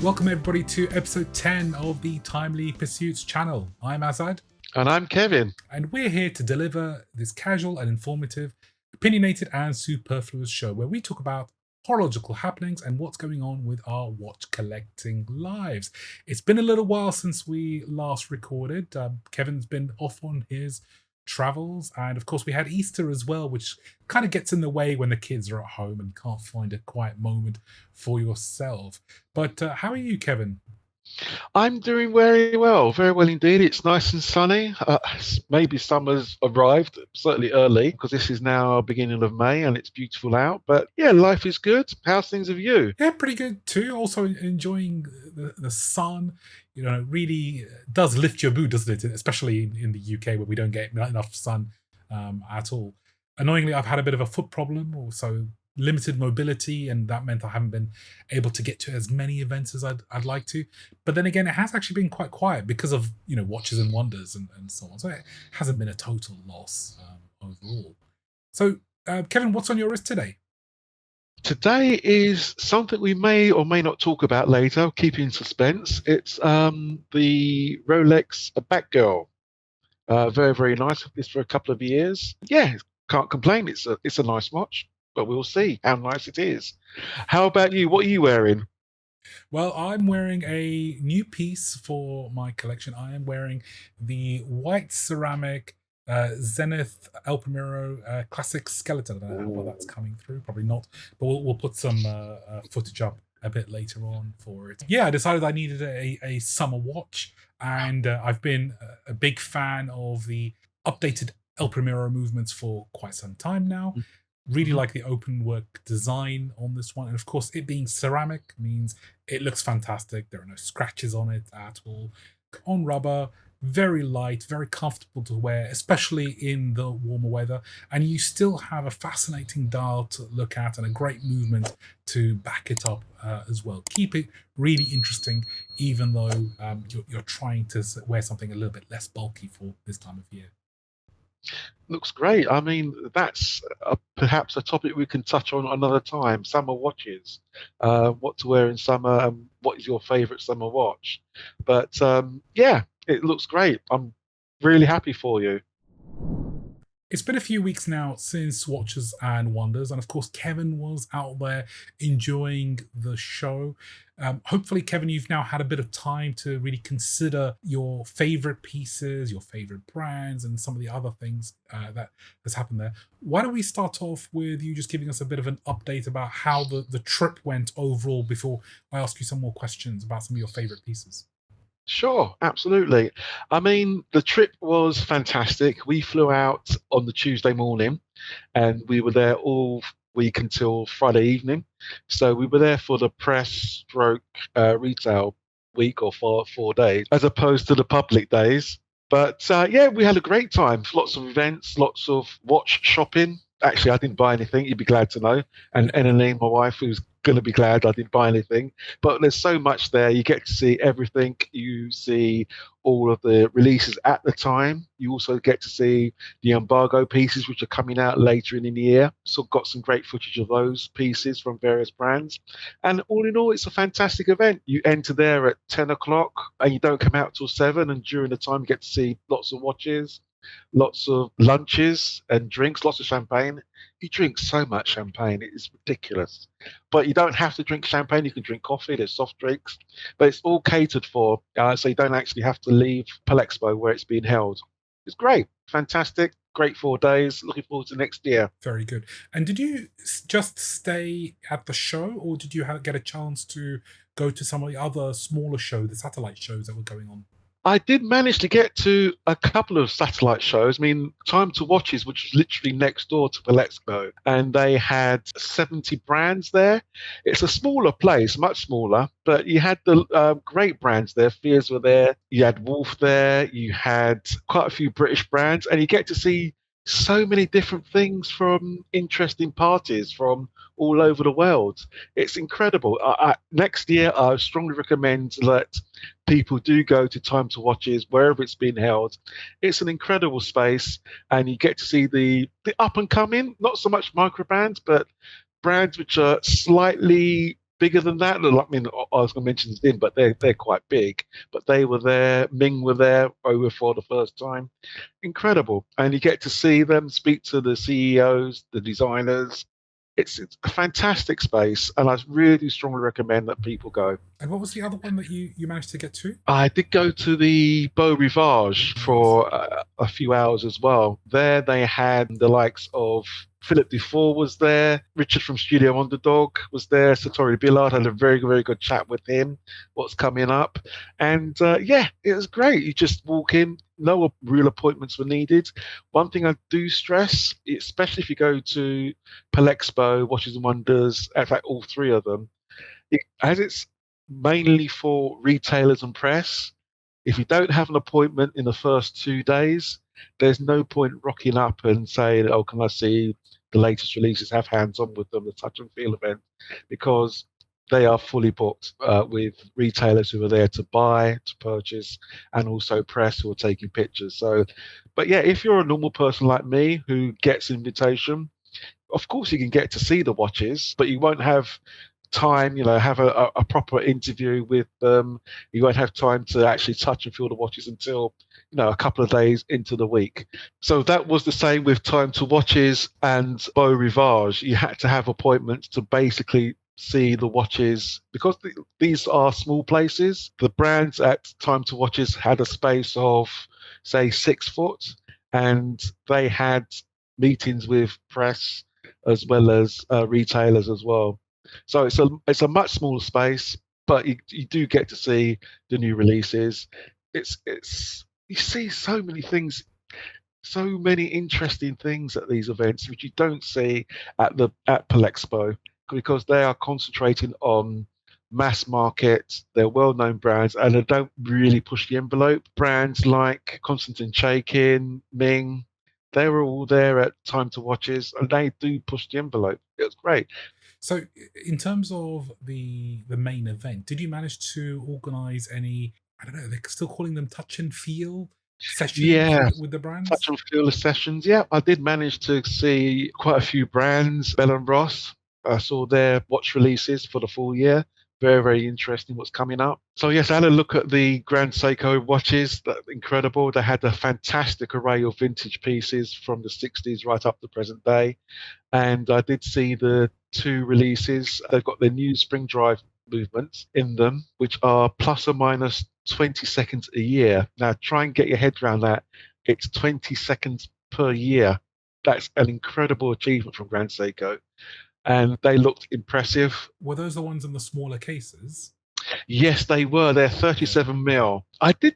Welcome everybody to episode 10 of the Timely Pursuits channel. I'm Azad. And I'm Kevin. And we're here to deliver this casual and informative, opinionated and superfluous show where we talk about horological happenings and what's going on with our watch collecting lives. It's been a little while since we last recorded. Kevin's been off on his travels, and of course we had Easter as well, which kind of gets in the way when the kids are at home and can't find a quiet moment for yourself. But how are you, Kevin? I'm doing very well indeed. It's nice and sunny. Maybe summer's arrived, certainly early, because this is now beginning of May and it's beautiful out. But yeah, life is good. How's things with you? Yeah, pretty good too. Also enjoying the sun. You know, it really does lift your mood, doesn't it? Especially in the UK where we don't get enough sun at all. Annoyingly, I've had a bit of a foot problem, also limited mobility, and that meant I haven't been able to get to as many events as I'd like to. But then again, it has actually been quite quiet because of, you know, Watches and Wonders and so on. So it hasn't been a total loss overall. So, Kevin, what's on your wrist today? Today is something we may or may not talk about later, keep in suspense. It's the Rolex Batgirl. Very, very nice. This for a couple of years. Yeah, can't complain. It's a nice watch, but we'll see how nice it is. How about you? What are you wearing? Well, I'm wearing a new piece for my collection. I am wearing the white ceramic Zenith El Primero classic skeleton. I don't know how well that's coming through. Probably not, but we'll put some footage up a bit later on for it. Yeah, I decided I needed a summer watch, and I've been a big fan of the updated El Primero movements for quite some time now. Really like the open work design on this one. And of course, it being ceramic means it looks fantastic. There are no scratches on it at all. On rubber, very light, very comfortable to wear, especially in the warmer weather. And you still have a fascinating dial to look at and a great movement to back it up as well. Keep it really interesting, even though you're trying to wear something a little bit less bulky for this time of year. Looks great. I mean, that's perhaps a topic we can touch on another time. Summer watches, what to wear in summer, and what is your favourite summer watch? But yeah, it looks great. I'm really happy for you. It's been a few weeks now since Watches and Wonders, and of course, Kevin was out there enjoying the show. Hopefully, Kevin, you've now had a bit of time to really consider your favorite pieces, your favorite brands, and some of the other things that has happened there. Why don't we start off with you just giving us a bit of an update about how the trip went overall before I ask you some more questions about some of your favorite pieces? Sure, absolutely. I mean, the trip was fantastic. We flew out on the Tuesday morning and we were there all week until Friday evening. So we were there for the press stroke retail week or 4 days, as opposed to the public days. But yeah, we had a great time. Lots of events, lots of watch shopping. Actually, I didn't buy anything. You'd be glad to know. And Elaine, my wife, who's going to be glad I didn't buy anything. But there's so much there. You get to see everything. You see all of the releases at the time. You also get to see the embargo pieces, which are coming out later in the year. So got some great footage of those pieces from various brands. And all in all, it's a fantastic event. You enter there at 10 o'clock and you don't come out till 7. And during the time, you get to see lots of watches, lots of lunches and drinks, lots of champagne. You drink so much champagne, it is ridiculous. But you don't have to drink champagne. You can drink coffee, there's soft drinks, but it's all catered for, so you don't actually have to leave Palexpo where it's being held. It's great, fantastic, great 4 days. Looking forward to next year. Very good. And did you just stay at the show, or did you get a chance to go to some of the other smaller shows, the satellite shows that were going on? I did manage to get to a couple of satellite shows. I mean, Time to Watches, which was literally next door to Palexpo, and they had 70 brands there. It's a smaller place, much smaller, but you had the great brands there. Fears were there. You had Wolf there. You had quite a few British brands, and you get to see so many different things from interesting parties from all over the world. It's incredible. Next year, I strongly recommend that people do go to Time to Watches wherever it's been held. It's an incredible space, and you get to see the up and coming, not so much micro brands, but brands which are slightly bigger than that. I mean, I was going to mention Zin, but they're quite big. But they were there. Ming were there over for the first time. Incredible, and you get to see them, speak to the CEOs, the designers. It's a fantastic space, and I really strongly recommend that people go. And what was the other one that you managed to get to? I did go to the Beau-Rivage for a few hours as well. There they had the likes of Philip Dufour was there, Richard from Studio Underdog was there, Satori Billard, had a very, very good chat with him, what's coming up. And yeah, it was great. You just walk in, no real appointments were needed. One thing I do stress, especially if you go to Palexpo, Watches and Wonders, in fact, all three of them, as it's mainly for retailers and press, if you don't have an appointment in the first 2 days, there's no point rocking up and saying, oh, can I see the latest releases, have hands-on with them, the touch and feel event, because they are fully booked with retailers who are there to buy, to purchase, and also press who are taking pictures. So, but yeah, if you're a normal person like me who gets invitation, of course you can get to see the watches, but you won't have time, have a proper interview with them. You won't have time to actually touch and feel the watches until a couple of days into the week. So that was the same with Time to Watches and Beau-Rivage. You had to have appointments to basically see the watches, because these are small places. The brands at Time to Watches had a space of, say, 6 foot, and they had meetings with press as well as retailers as well. So it's a much smaller space, but you do get to see the new releases. It's you see so many things, so many interesting things at these events which you don't see at Palexpo, because they are concentrating on mass market. They're well-known brands, and they don't really push the envelope. Brands like Constantine Chaikin, Ming, they were all there at Time to Watches, and they do push the envelope. It was great. So, in terms of the main event, did you manage to organize any? I don't know. They're still calling them touch and feel sessions with the brands. Touch and feel sessions. Yeah, I did manage to see quite a few brands. Bell and Ross. I saw their watch releases for the full year. Very, very interesting what's coming up. So yes, I had a look at the Grand Seiko watches. Incredible. They had a fantastic array of vintage pieces from the 60s right up to present day. And I did see the 2 releases. They've got their new spring drive movements in them, which are plus or minus 20 seconds a year. Now, try and get your head around that. It's 20 seconds per year. That's an incredible achievement from Grand Seiko. And they looked impressive. Were those the ones in the smaller cases? Yes, they were. They're 37 mil. I did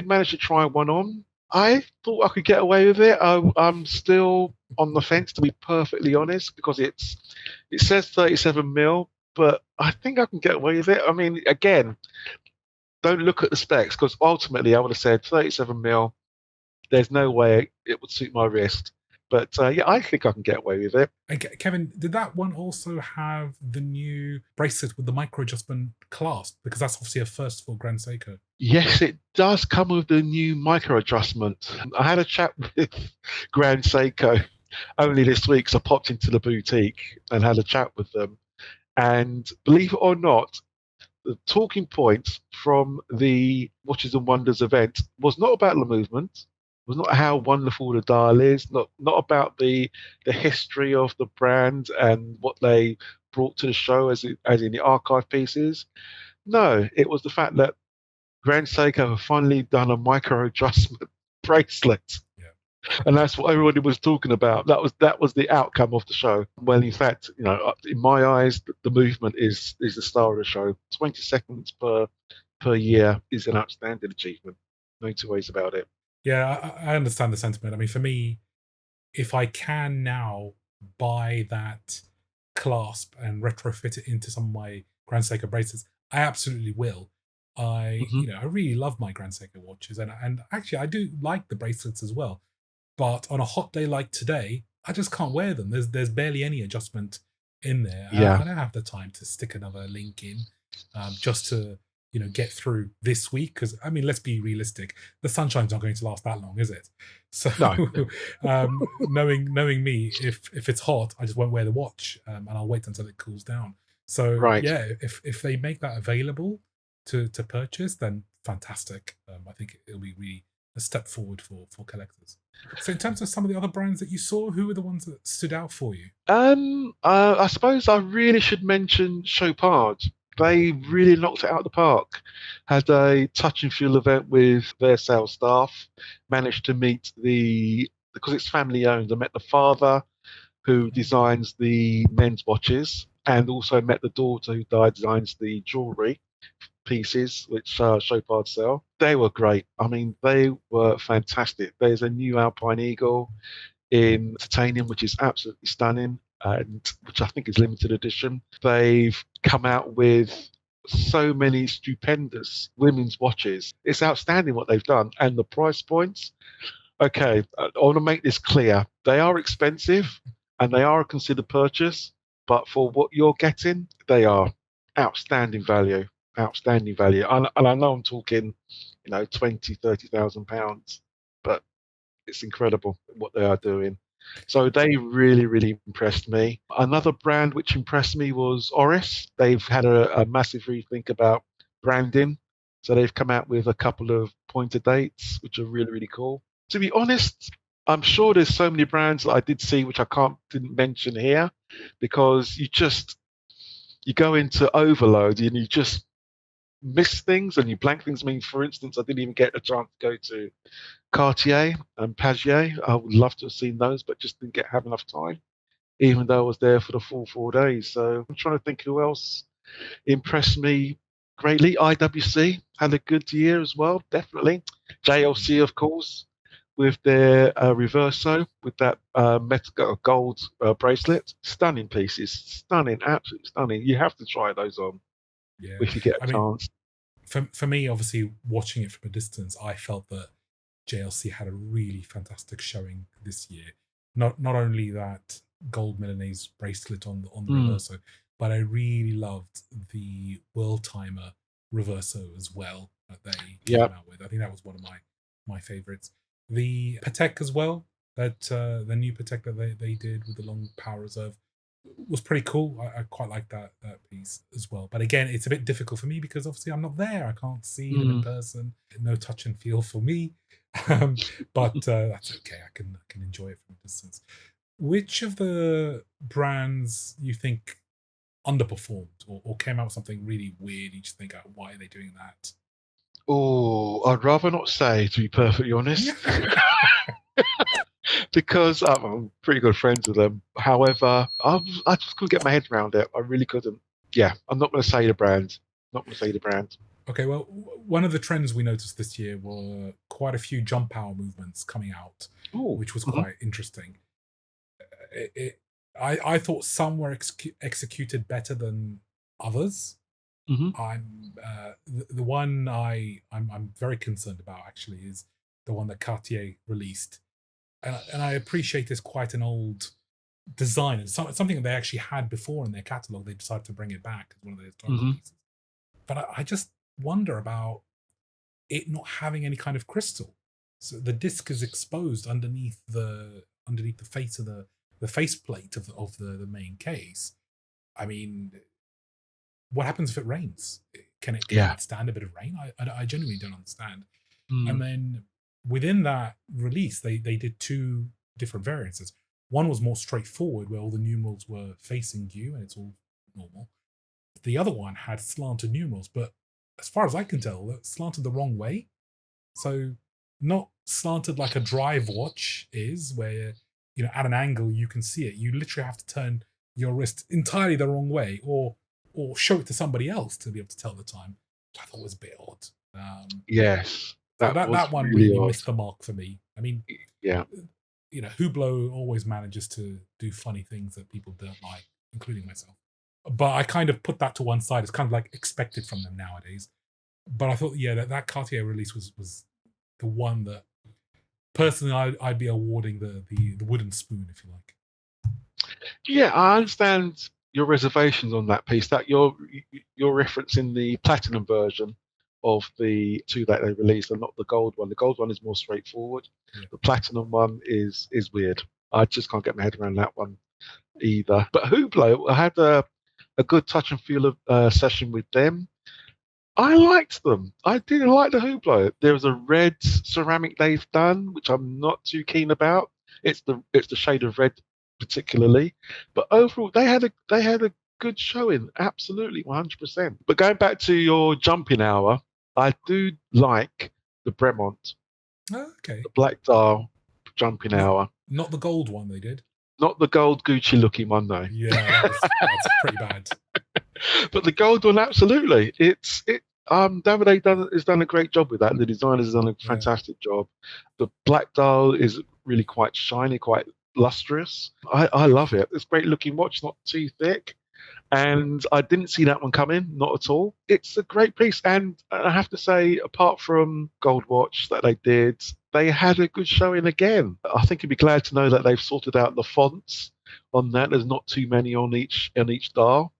manage to try one on. I thought I could get away with it. I'm still on the fence, to be perfectly honest, because it says 37 mil, but I think I can get away with it. I mean, again, don't look at the specs, because ultimately I would have said 37 mil. There's no way it would suit my wrist. But yeah, I think I can get away with it. And Kevin, did that one also have the new bracelet with the micro adjustment clasp? Because that's obviously a first for Grand Seiko. Yes, it does come with the new micro adjustment. I had a chat with Grand Seiko only this week, so I popped into the boutique and had a chat with them. And believe it or not, the talking points from the Watches and Wonders event was not about the movement, was not how wonderful the dial is, not about the history of the brand and what they brought to the show as in the archive pieces. No, it was the fact that Grand Seiko have finally done a micro adjustment bracelet. Yeah. And that's what everybody was talking about. That was the outcome of the show. Well, in fact, in my eyes, the movement is the star of the show. 20 seconds per year is an outstanding achievement. No two ways about it. Yeah, I understand the sentiment. I mean, for me, if I can now buy that clasp and retrofit it into some of my Grand Seiko bracelets, I absolutely will. I really love my Grand Seiko watches, and actually I do like the bracelets as well. But on a hot day like today, I just can't wear them. There's barely any adjustment in there. Yeah. I don't have the time to stick another link in just to get through this week, because I mean, let's be realistic, the sunshine's not going to last that long, is it? So knowing me, if it's hot, I just won't wear the watch, and I'll wait until it cools down. So Right. yeah, if they make that available to purchase, then fantastic. I think it'll be really a step forward for collectors. So in terms of some of the other brands that you saw, who were the ones that stood out for you? I suppose I really should mention Chopard. They really knocked it out of the park. Had a touch and feel event with their sales staff. Managed to meet because it's family owned. I met the father who designs the men's watches, and also met the daughter who designs the jewellery pieces, which Chopard sell. They were great. I mean, they were fantastic. There's a new Alpine Eagle in titanium, which is absolutely stunning, and which I think is limited edition. They've come out with so many stupendous women's watches. It's outstanding what they've done, and the price points. Okay, I want to make this clear. They are expensive, and they are a considered purchase, but for what you're getting, they are outstanding value. Outstanding value. And I know I'm talking, 20, £30,000, but it's incredible what they are doing. So they really, really impressed me. Another brand which impressed me was ORIS. They've had a massive rethink about branding. So they've come out with a couple of pointer dates, which are really, really cool. To be honest, I'm sure there's so many brands that I did see which I didn't mention here, because you go into overload and you just miss things and you blank things. I mean, for instance, I didn't even get a chance to go to Cartier and Pagier. I would love to have seen those, but just didn't have enough time, even though I was there for the full 4 days. So I'm trying to think who else impressed me greatly. IWC had a good year as well, definitely. JLC, of course, with their Reverso, with that gold bracelet. Stunning pieces. Stunning, absolutely stunning. You have to try those on if you get a chance. For me, obviously, watching it from a distance, I felt that JLC had a really fantastic showing this year. Not only that gold Milanese bracelet on the Reverso, but I really loved the World Timer Reverso as well that they came out with. I think that was one of my favorites. The Patek as well, that the new Patek that they did with the long power reserve was pretty cool. I quite like that piece as well. But again, it's a bit difficult for me because obviously I'm not there. I can't see them in person. No touch and feel for me. But that's okay. I can enjoy it from a distance. Which of the brands you think underperformed or came out with something really weird? You just think, why are they doing that? Oh, I'd rather not say, to be perfectly honest. Because I'm pretty good friends with them. However, I just couldn't get my head around it. I really couldn't. Yeah, I'm not going to say the brand. Okay, well, one of the trends we noticed this year were quite a few jump power movements coming out, which was quite interesting. I thought some were executed better than others. I'm the one I'm very concerned about actually is the one that Cartier released, and I appreciate it's quite an old design. It's something that they actually had before in their catalog. They decided to bring it back as one of their historical pieces. But I just wonder about it not having any kind of crystal. So the disc is exposed underneath the face of the faceplate of the main case. I mean, what happens if it rains? Can it stand a bit of rain? I genuinely don't understand. And then within that release, they did two different variances. One was more straightforward, where all the numerals were facing you and it's all normal. The other one had slanted numerals, but as far as I can tell, it slanted the wrong way. So not slanted like a drive watch is, where at an angle you can see it. You literally have to turn your wrist entirely the wrong way, or show it to somebody else to be able to tell the time, which I thought was a bit odd. Yes, that one really missed the mark for me. I mean, Hublot always manages to do funny things that people don't like, including myself. But I kind of put that to one side. It's kind of like expected from them nowadays. But I thought, that Cartier release was the one that personally I'd be awarding the wooden spoon, if you like. Yeah, I understand your reservations on that piece. That you're referencing the platinum version of the two that they released, and not the gold one. The gold one is more straightforward. The platinum one is weird. I just can't get my head around that one either. But Hublot had a a good touch and feel of session with them. I liked them. I did like the Hublot. There was a red ceramic they've done, which I'm not too keen about. It's the shade of red particularly, but overall they had a good showing. Absolutely, 100%. But going back to your jumping hour, I do like the Bremont, Oh, okay. the black dial jumping hour. Not the gold one they did. Not the gold Gucci looking one though. Yeah, that's pretty bad. But the gold one, absolutely. Davide has done a great job with that. The designers has done a fantastic job. The black dial is really quite shiny, quite lustrous. I love it. It's a great looking watch, not too thick. And I didn't see that one coming, not at all. It's a great piece. And I have to say, apart from Gold Watch that they did, they had a good showing again. I think you'd be glad to know that they've sorted out the fonts on that. There's not too many on each dial.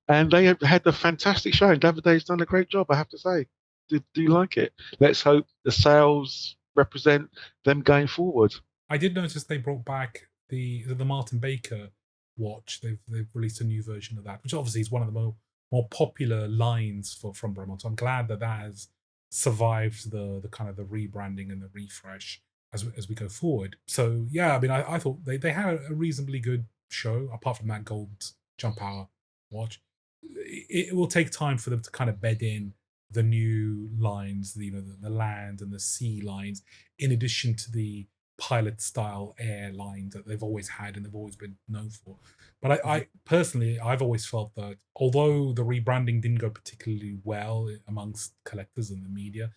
And they have had a fantastic showing. Davide's done a great job, I have to say. Do like it. Let's hope the sales represent them going forward. I did notice they brought back the Martin Baker watch. They've released a new version of that, which obviously is one of the more popular lines from Bremont. So I'm glad that has survived the kind of the rebranding and the refresh as we go forward. So yeah, I mean, I thought they had a reasonably good show, apart from that gold jump hour watch. It will take time for them to kind of bed in the new lines, the land and the sea lines, in addition to the pilot style air lines that they've always had and they've always been known for. But I personally, I've always felt that although the rebranding didn't go particularly well amongst collectors and the media,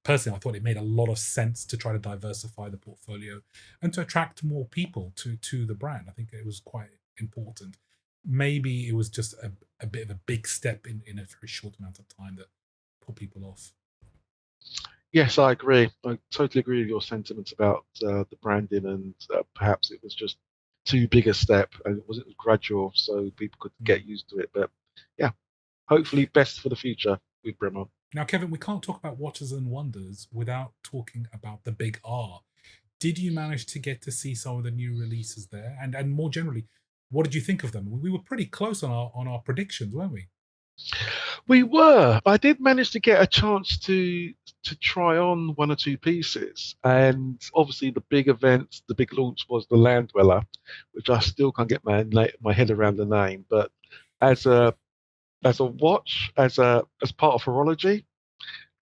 personally, I thought it made a lot of sense to try to diversify the portfolio and to attract more people to the brand. I think it was quite important. Maybe it was just a bit of a big step in a very short amount of time that put people off. Yes, I agree. I totally agree with your sentiments about the branding, and perhaps it was just too big a step and it wasn't gradual, so people could get used to it. But yeah, hopefully best for the future with Bremont. Now, Kevin, we can't talk about Watches and Wonders without talking about the big R. Did you manage to get to see some of the new releases there? And more generally, what did you think of them? We were pretty close on our predictions, weren't we? We were. I did manage to get a chance to try on one or two pieces, and obviously the big event, the big launch was the Land Dweller, which I still can't get my head around the name. But as a watch, as part of horology,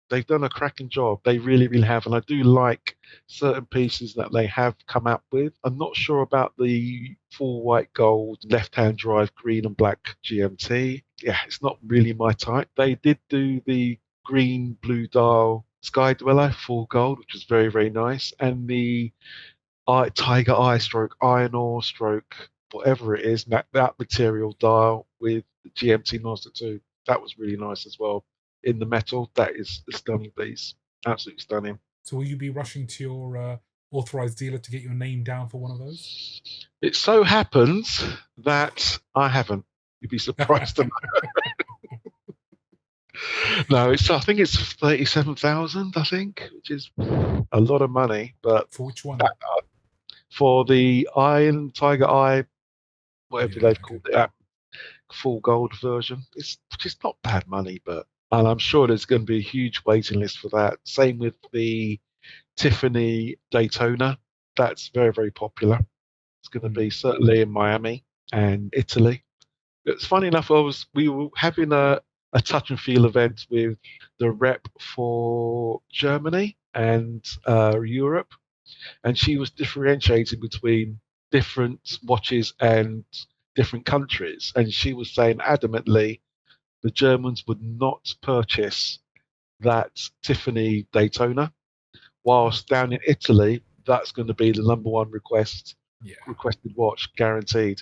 they've done a cracking job. They really, really have. And I do like certain pieces that they have come out with. I'm not sure about the full white gold, left-hand drive, green and black GMT. Yeah, it's not really my type. They did do the green, blue dial Sky Dweller, full gold, which was very, very nice. And the Tiger Eye stroke, iron ore stroke, whatever it is, that material dial with the GMT Master 2. That was really nice as well. In the metal, that is a stunning piece. Absolutely stunning. So will you be rushing to your authorized dealer to get your name down for one of those? It so happens that I haven't. You'd be surprised to know. No, I think it's 37,000. I think, which is a lot of money. But for which one? For the Iron Tiger Eye, whatever they've called it, that full gold version. It's just not bad money, and I'm sure there's going to be a huge waiting list for that. Same with the Tiffany Daytona. That's very, very popular. It's going to be certainly in Miami and Italy. It's funny enough, we were having a touch and feel event with the rep for Germany and Europe, and she was differentiating between different watches and different countries, and she was saying adamantly the Germans would not purchase that Tiffany Daytona, whilst down in Italy that's going to be the number one requested watch, guaranteed.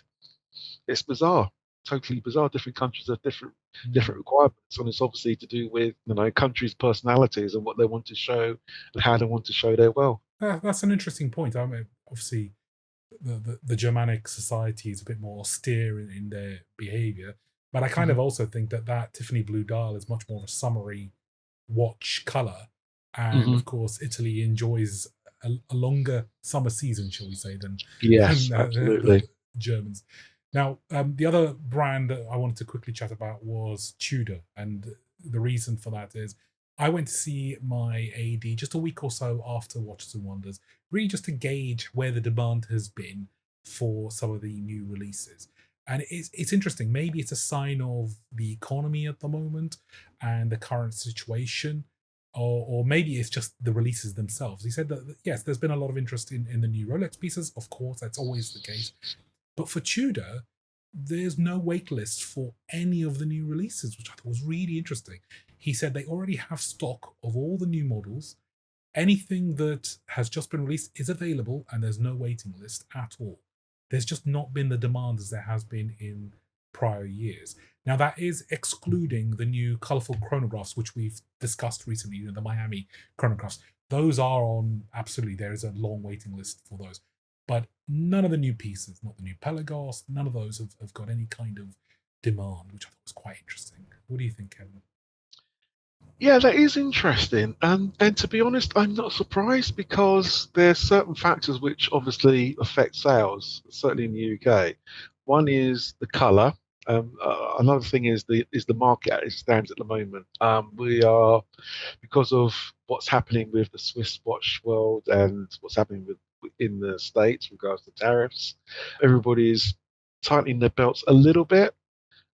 It's bizarre, totally bizarre. Different countries have different requirements, and it's obviously to do with countries' personalities and what they want to show and how they want to show their wealth. That's an interesting point. I mean, obviously, the Germanic society is a bit more austere in their behaviour, but I kind of also think that Tiffany blue dial is much more of a summery watch colour, and of course, Italy enjoys a longer summer season, shall we say, than absolutely the Germans. Now, the other brand that I wanted to quickly chat about was Tudor. And the reason for that is I went to see my AD just a week or so after Watches and Wonders, really just to gauge where the demand has been for some of the new releases. And it's interesting. Maybe it's a sign of the economy at the moment and the current situation, or maybe it's just the releases themselves. He said that, yes, there's been a lot of interest in the new Rolex pieces. Of course, that's always the case. But for Tudor, there's no wait list for any of the new releases, which I thought was really interesting. He said they already have stock of all the new models. Anything that has just been released is available, and there's no waiting list at all. There's just not been the demand as there has been in prior years. Now, that is excluding the new colorful chronographs, which we've discussed recently, the Miami chronographs. Those are on, absolutely, there is a long waiting list for those. But none of the new pieces, not the new Pelagos, none of those have got any kind of demand, which I thought was quite interesting. What do you think, Kevin? Yeah, that is interesting. And to be honest, I'm not surprised because there's certain factors which obviously affect sales, certainly in the UK. One is the colour. Another thing is the market as it stands at the moment. We are, because of what's happening with the Swiss watch world and what's happening in the States with regards to tariffs, everybody's tightening their belts a little bit.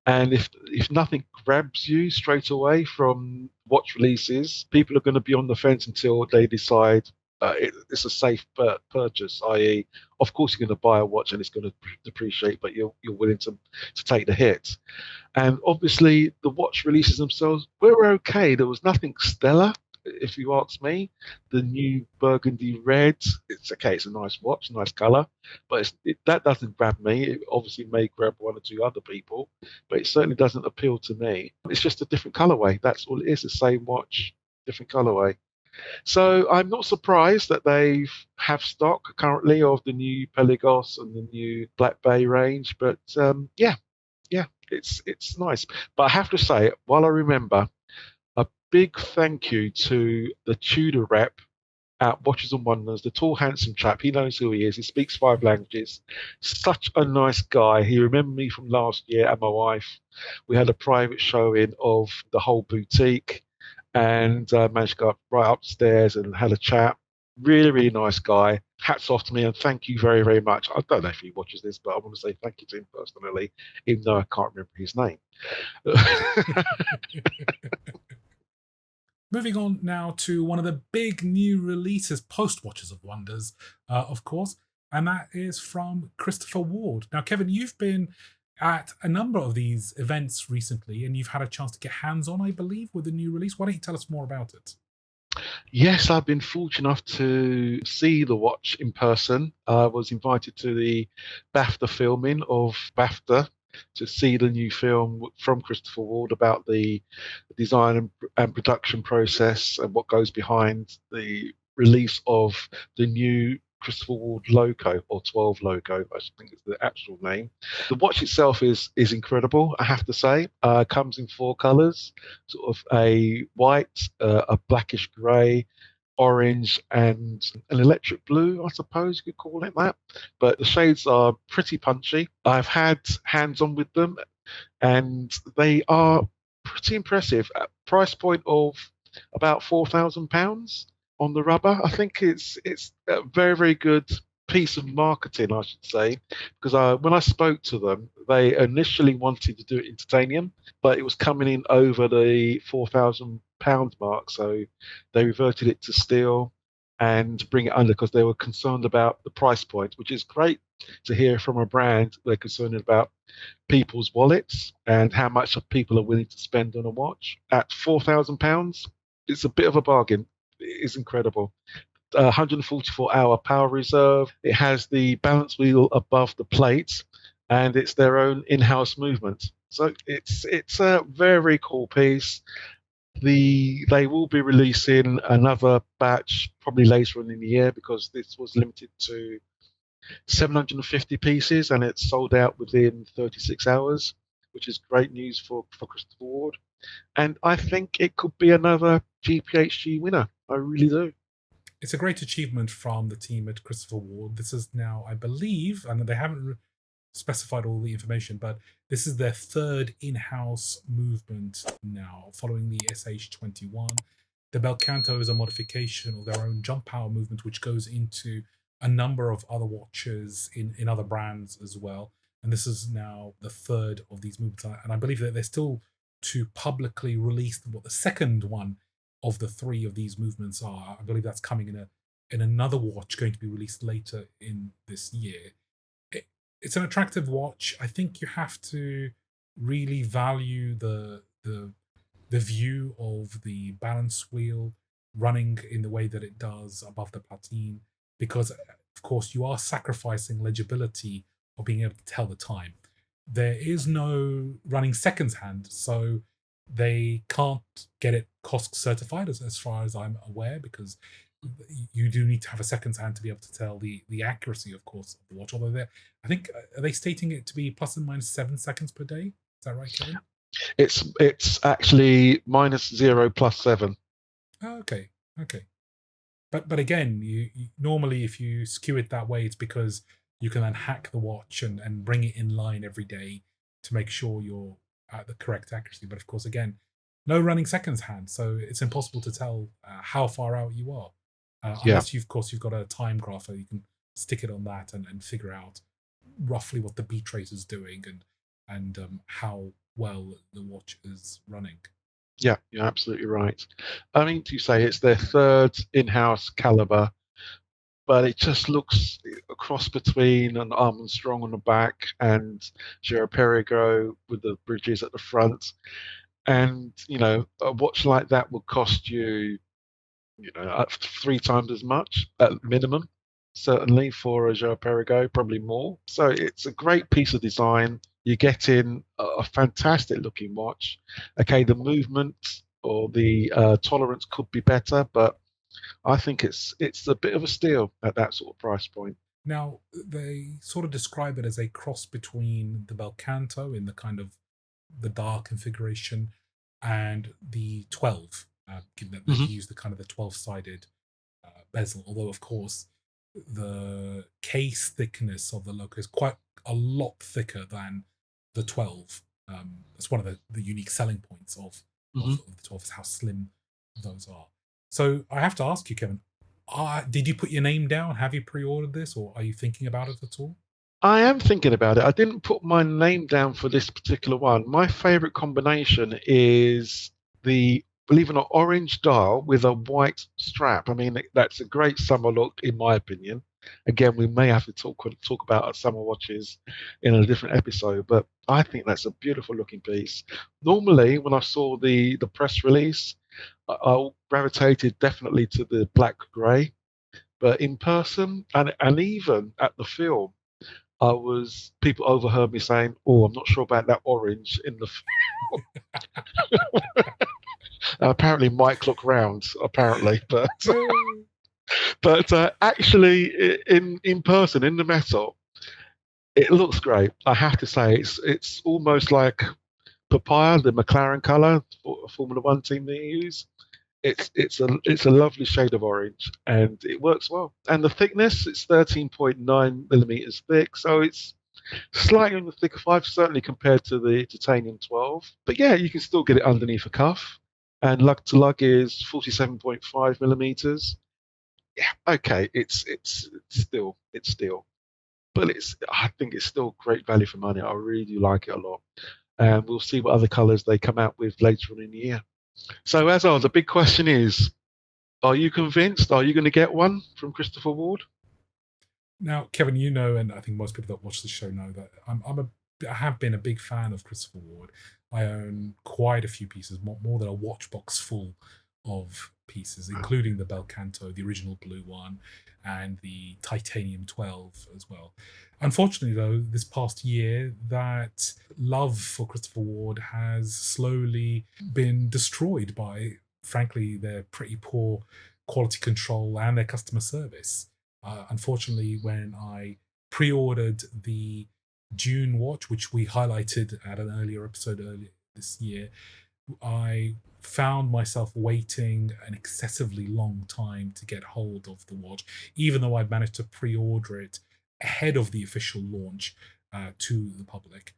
And if nothing grabs you straight away from watch releases, people are going to be on the fence until they decide it's a safe purchase. I.e., of course, you're going to buy a watch and it's going to depreciate, but you're willing to take the hit. And obviously, the watch releases themselves were okay. There was nothing stellar, if you ask me. The new burgundy red, it's okay. It's a nice watch, nice color, but that doesn't grab me. It obviously may grab one or two other people, but it certainly doesn't appeal to me. It's just a different colorway. That's all it is. The same watch, different colorway. So I'm not surprised that they have stock currently of the new Pelagos and the new Black Bay range. But yeah, it's nice. But I have to say, while I remember, a big thank you to the Tudor rep at Watches and Wonders, the tall, handsome chap. He knows who he is. He speaks 5 languages. Such a nice guy. He remembered me from last year and my wife. We had a private showing of the whole boutique and managed to go up right upstairs and had a chat. Really, really nice guy. Hats off to me and thank you very, very much. I don't know if he watches this, but I want to say thank you to him personally, even though I can't remember his name. Moving on now to one of the big new releases post Watches of Wonders, of course, and that is from Christopher Ward. Now, Kevin, you've been at a number of these events recently, and you've had a chance to get hands-on, I believe, with the new release. Why don't you tell us more about it? Yes, I've been fortunate enough to see the watch in person. I was invited to the BAFTA filming of BAFTA to see the new film from Christopher Ward about the design and production process and what goes behind the release of the new Christopher Ward Loco, or 12 Loco, I think it's the actual name. The watch itself is incredible, I have to say. Comes in 4 colours, sort of a white, a blackish grey, orange, and an electric blue, I suppose you could call it that. But the shades are pretty punchy. I've had hands-on with them, and they are pretty impressive. At price point of about £4,000 on the rubber. I think it's a very, very good piece of marketing, I should say, because when I spoke to them, they initially wanted to do it in titanium, but it was coming in over the £4,000 mark, so they reverted it to steel and bring it under because they were concerned about the price point, which is great to hear from a brand. They're concerned about people's wallets and how much people are willing to spend on a watch. At £4,000, it's a bit of a bargain. It is incredible. 144-hour power reserve. It has the balance wheel above the plate, and it's their own in-house movement. So it's a very cool piece. They will be releasing another batch probably later on in the year because this was limited to 750 pieces and it's sold out within 36 hours, which is great news for Christopher Ward. And I think it could be another GPHG winner. I really do. It's a great achievement from the team at Christopher Ward. This is now, I believe, and they haven't specified all the information, but this is their third in-house movement now, following the SH21. The Belcanto is a modification of their own jump power movement, which goes into a number of other watches in other brands as well. And this is now the third of these movements. And I believe that they're still to publicly release what the second one of the three of these movements are. I believe that's coming in another watch going to be released later in this year. It's an attractive watch. I think you have to really value the view of the balance wheel running in the way that it does above the platine, because of course you are sacrificing legibility of being able to tell the time. There is no running seconds hand, so they can't get it COSC certified as far as I'm aware, because you do need to have a seconds hand to be able to tell the accuracy, of course, of the watch. Although I think, are they stating it to be plus and minus 7 seconds per day? Is that right, Kevin? It's actually -0 +7. Oh, okay. But again, you normally, if you skew it that way, it's because you can then hack the watch and bring it in line every day to make sure you're at the correct accuracy. But of course, again, no running seconds hand, so it's impossible to tell how far out you are. Unless you've got a time graph, you can stick it on that and figure out roughly what the beat rate is doing and how well the watch is running. Yeah, you're absolutely right. I mean, to say it's their third in-house caliber, but it just looks a cross between an Armstrong on the back and Girard-Perregaux with the bridges at the front. And, a watch like that will cost you, 3 times as much at minimum, certainly for a Girard-Perregaux, probably more. So it's a great piece of design. You're getting a fantastic looking watch. Okay, the movement or the tolerance could be better, but I think it's a bit of a steal at that sort of price point. Now, they sort of describe it as a cross between the Belcanto in the kind of the dark configuration and the 12, given that they use the kind of the 12-sided bezel. Although, of course, the case thickness of the Loco is quite a lot thicker than the 12. That's one of the unique selling points of the 12, is how slim those are. So I have to ask you, Kevin, did you put your name down? Have you pre-ordered this, or are you thinking about it at all? I am thinking about it. I didn't put my name down for this particular one. My favorite combination is the, believe it or not, orange dial with a white strap. I mean, that's a great summer look, in my opinion. Again, we may have to talk about our summer watches in a different episode, but I think that's a beautiful looking piece. Normally, when I saw the press release, I gravitated definitely to the black grey, but in person and even at the film, people overheard me saying, "Oh, I'm not sure about that orange in the." Apparently, Mike looked round. Apparently, but actually, in person, in the metal, it looks great. I have to say, it's almost like papaya, the McLaren color, Formula One team they use. It's a lovely shade of orange, and it works well. And the thickness, it's 13.9 millimeters thick, so it's slightly on the thicker 5, certainly compared to the titanium 12. But yeah, you can still get it underneath a cuff. And lug to lug is 47.5 millimeters. Yeah, okay, it's still, but I think it's still great value for money. I really do like it a lot, and we'll see what other colors they come out with later on in the year. So, Azad, the big question is, are you convinced? Are you going to get one from Christopher Ward? Now, Kevin, you know, and I think most people that watch the show know that I have been a big fan of Christopher Ward. I own quite a few pieces, more than a watch box full of pieces, including the Belcanto, the original blue one, and the titanium 12 as well. Unfortunately, though, this past year, that love for Christopher Ward has slowly been destroyed by, frankly, their pretty poor quality control and their customer service. Unfortunately, when I pre-ordered the June watch, which we highlighted at an earlier episode earlier this year, I found myself waiting an excessively long time to get hold of the watch, even though I'd managed to pre-order it ahead of the official launch. to the public.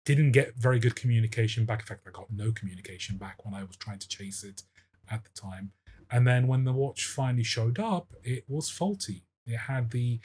Didn't get very good communication back. In fact, I got no communication back when I was trying to chase it at the time. And then when the watch finally showed up, it was faulty. It had the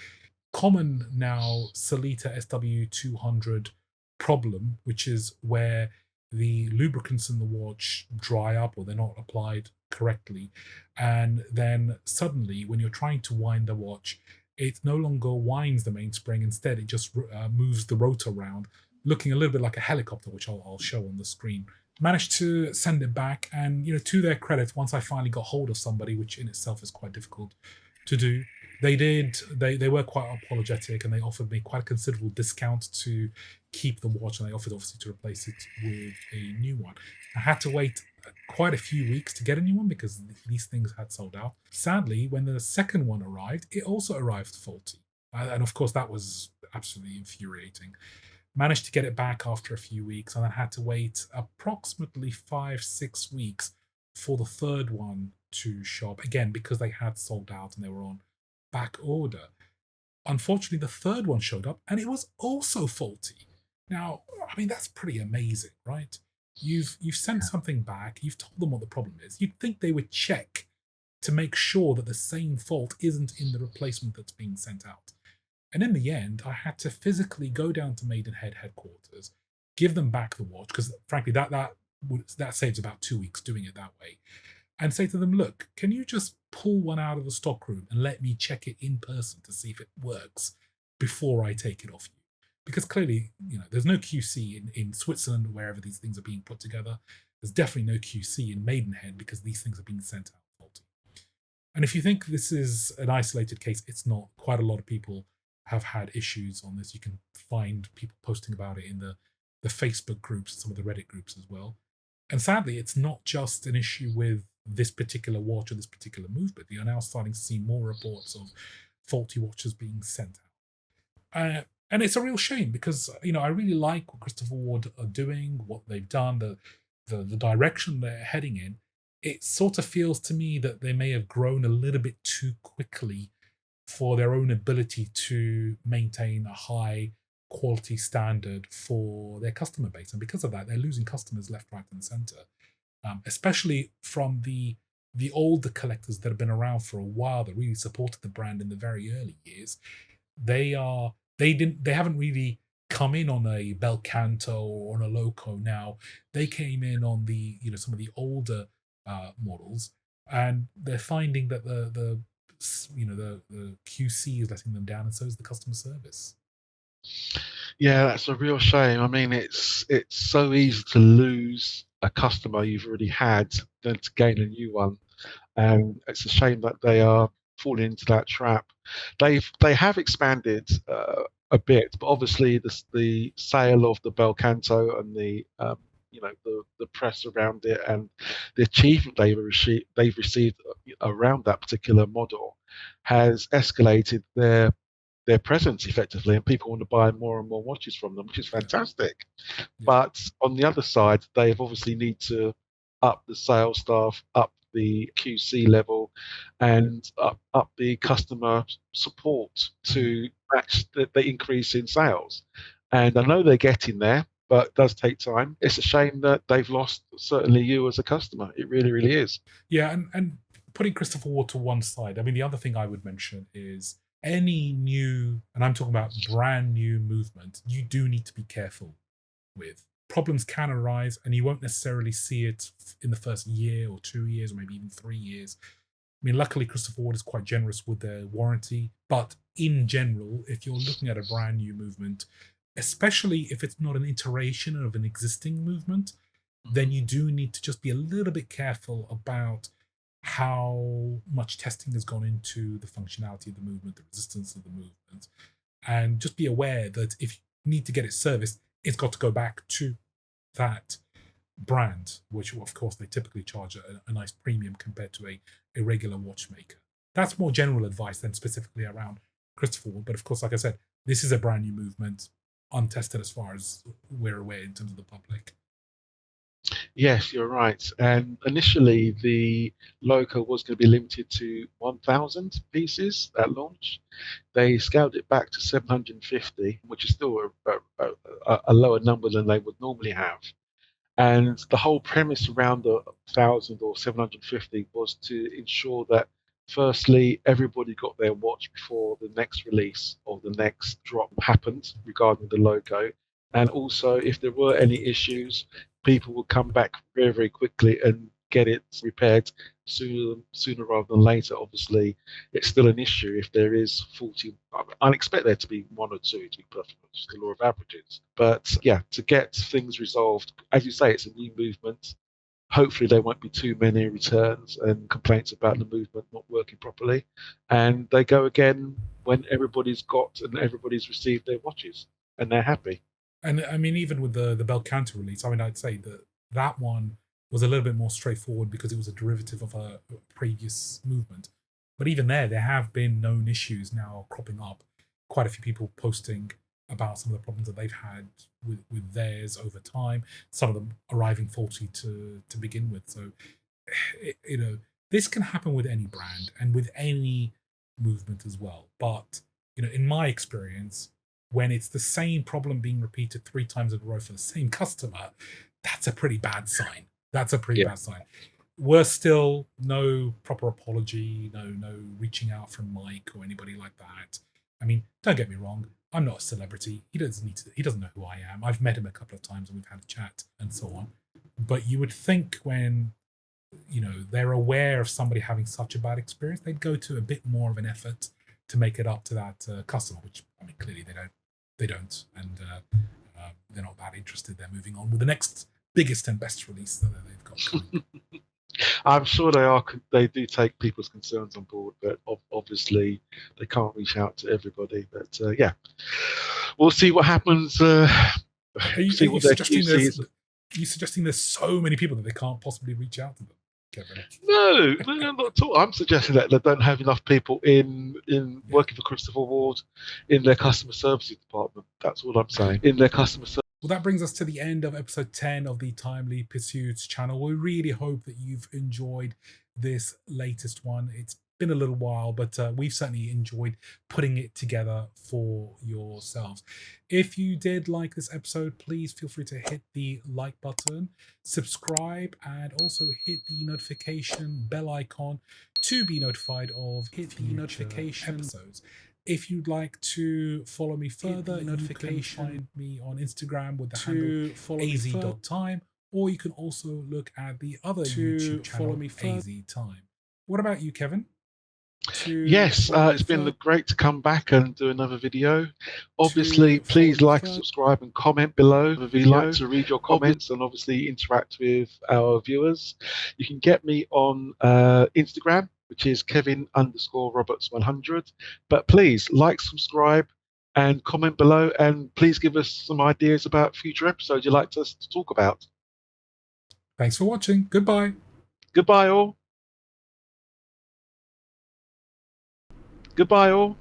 common now Sellita SW200 problem, which is where the lubricants in the watch dry up or they're not applied correctly. And then suddenly, when you're trying to wind the watch, it no longer winds the mainspring. Instead, it just moves the rotor around, looking a little bit like a helicopter, which I'll show on the screen. Managed to send it back, and to their credit, once I finally got hold of somebody, which in itself is quite difficult to do, they were quite apologetic, and they offered me quite a considerable discount to keep the watch, and they offered obviously to replace it with a new one. I had to wait quite a few weeks to get a new one because these things had sold out. Sadly, when the second one arrived, it also arrived faulty, and of course that was absolutely infuriating. Managed to get it back after a few weeks, and then had to wait approximately 5-6 weeks for the third one to show up again because they had sold out and they were on back order. Unfortunately, the third one showed up and it was also faulty. Now, I mean, that's pretty amazing, right? You've sent something back, you've told them what the problem is. You'd think they would check to make sure that the same fault isn't in the replacement that's being sent out. And in the end, I had to physically go down to Maidenhead headquarters, give them back the watch, because frankly, that saves about 2 weeks doing it that way, and say to them, look, can you just pull one out of the stockroom and let me check it in person to see if it works before I take it off you? Because clearly, there's no QC in Switzerland, wherever these things are being put together. There's definitely no QC in Maidenhead because these things are being sent out faulty. And if you think this is an isolated case, it's not. Quite a lot of people have had issues on this. You can find people posting about it in the Facebook groups, some of the Reddit groups as well. And sadly, it's not just an issue with this particular watch or this particular movement. You're now starting to see more reports of faulty watches being sent out. And it's a real shame because, I really like what Christopher Ward are doing, what they've done, the direction they're heading in. It sort of feels to me that they may have grown a little bit too quickly for their own ability to maintain a high quality standard for their customer base. And because of that, they're losing customers left, right, and center, especially from the older collectors that have been around for a while, that really supported the brand in the very early years. They haven't really come in on a Belcanto or on a Loco now. They came in on the some of the older models, and they're finding that the QC is letting them down, and so is the customer service. Yeah, that's a real shame. I mean, it's so easy to lose a customer you've already had than to gain a new one, and it's a shame that they are falling into that trap. They have expanded a bit, but obviously the sale of the Belcanto and the press around it and the achievement they've received around that particular model has escalated their presence effectively, and people want to buy more and more watches from them, which is fantastic. Yeah. But on the other side, they've obviously need to up the sales staff, up the QC level, and up the customer support to match the increase in sales. And I know they're getting there, but it does take time. It's a shame that they've lost certainly you as a customer. It really, really is. Yeah, and putting Christopher Ward to one side, I mean, the other thing I would mention is any new, and I'm talking about brand new movement, you do need to be careful with. Problems can arise, and you won't necessarily see it in the first year or 2 years, or maybe even 3 years. I mean, luckily, Christopher Ward is quite generous with their warranty, but in general, if you're looking at a brand new movement, especially if it's not an iteration of an existing movement, then you do need to just be a little bit careful about how much testing has gone into the functionality of the movement, the resistance of the movement, and just be aware that if you need to get it serviced, it's got to go back to that brand, which of course they typically charge a nice premium compared to a regular watchmaker. That's more general advice than specifically around Christopher Ward. But of course, like I said, this is a brand new movement, untested as far as we're aware in terms of the public. Yes, you're right. And initially, the Loco was going to be limited to 1,000 pieces at launch. They scaled it back to 750, which is still a lower number than they would normally have. And the whole premise around the 1,000 or 750 was to ensure that, firstly, everybody got their watch before the next release or the next drop happened regarding the Loco. And also, if there were any issues, people would come back very, very quickly and get it repaired sooner rather than later. Obviously, it's still an issue if there is 40. I expect there to be one or two, to be perfect, just the law of averages. But yeah, to get things resolved, as you say, it's a new movement. Hopefully, there won't be too many returns and complaints about the movement not working properly. And they go again when everybody's got and everybody's received their watches and they're happy. And I mean, even with the Belcanto release, I mean, I'd say that that one was a little bit more straightforward because it was a derivative of a previous movement. But even there have been known issues now cropping up. Quite a few people posting about some of the problems that they've had with theirs over time. Some of them arriving faulty to begin with. So, this can happen with any brand and with any movement as well. But in my experience, when it's the same problem being repeated 3 times in a row for the same customer, that's a pretty bad sign. That's a pretty bad sign. Worse still, no proper apology, no reaching out from Mike or anybody like that. I mean, don't get me wrong, I'm not a celebrity. He doesn't know who I am. I've met him a couple of times and we've had a chat and so on. But you would think when they're aware of somebody having such a bad experience, they'd go to a bit more of an effort to make it up to that customer, which, I mean, clearly they don't, and they're not that interested. They're moving on with the next biggest and best release that they've got coming. I'm sure they are. They do take people's concerns on board, but obviously they can't reach out to everybody. But yeah, we'll see what happens. Are you suggesting there's so many people that they can't possibly reach out to them, Kevin? No, not at all. I'm suggesting that they don't have enough people in working for Christopher Ward in their customer services department. That's all I'm saying. In their customer service. Well, that brings us to the end of episode 10 of the Timely Pursuits channel. We really hope that you've enjoyed this latest one. It's been a little while, but we've certainly enjoyed putting it together for yourselves. If you did like this episode, please feel free to hit the like button, subscribe, and also hit the notification bell icon to be notified of notification episodes. If you'd like to follow me further, you can find me on Instagram with the handle az.time, or you can also look at the other YouTube channel, AZ-Time. What about you, Kevin? Yes, it's been great to come back and do another video. Obviously, please like, subscribe, and comment below. We'd like to read your comments and obviously interact with our viewers. You can get me on Instagram, which is Kevin_Roberts100. But please like, subscribe, and comment below. And please give us some ideas about future episodes you'd like us to talk about. Thanks for watching. Goodbye. Goodbye, all. Goodbye, all.